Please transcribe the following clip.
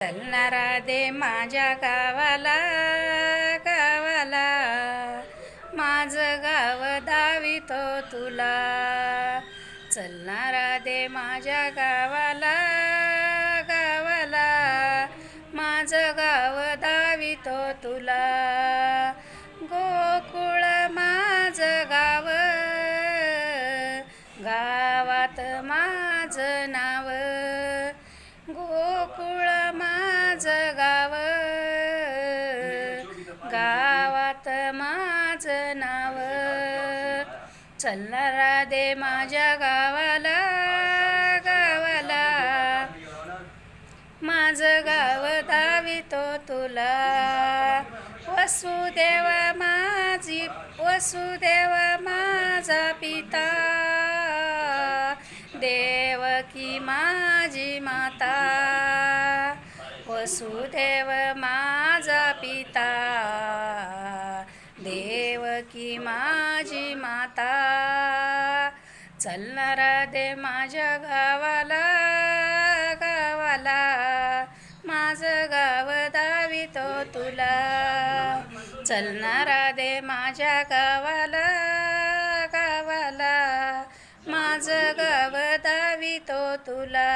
चलणारा दे माझ्या गावाला, गावाला माझं गाव दावितो तुला. चलणारा दे माझ्या गावाला, गावाला माझं गाव दावितो तुला. गोकुळ माझं गाव, गावात माझं नाव. गोकुळ माझं गाव, गावात माझं नाव. चलणारा दे माझ्या गावाला, गावाला माझं गाव दावितो तुला. वसुदेव माझी, वसुदेव माझा पिता, देवकी माझी माता. वसुदेव माझा पिता, देवकी माझी माता. चलणारा दे माझ्या गावाला, गावाला माझं गाव दावितो तुला. चलणारा दे माझ्या गावाला, गावाला माझं गाव दावितो तुला.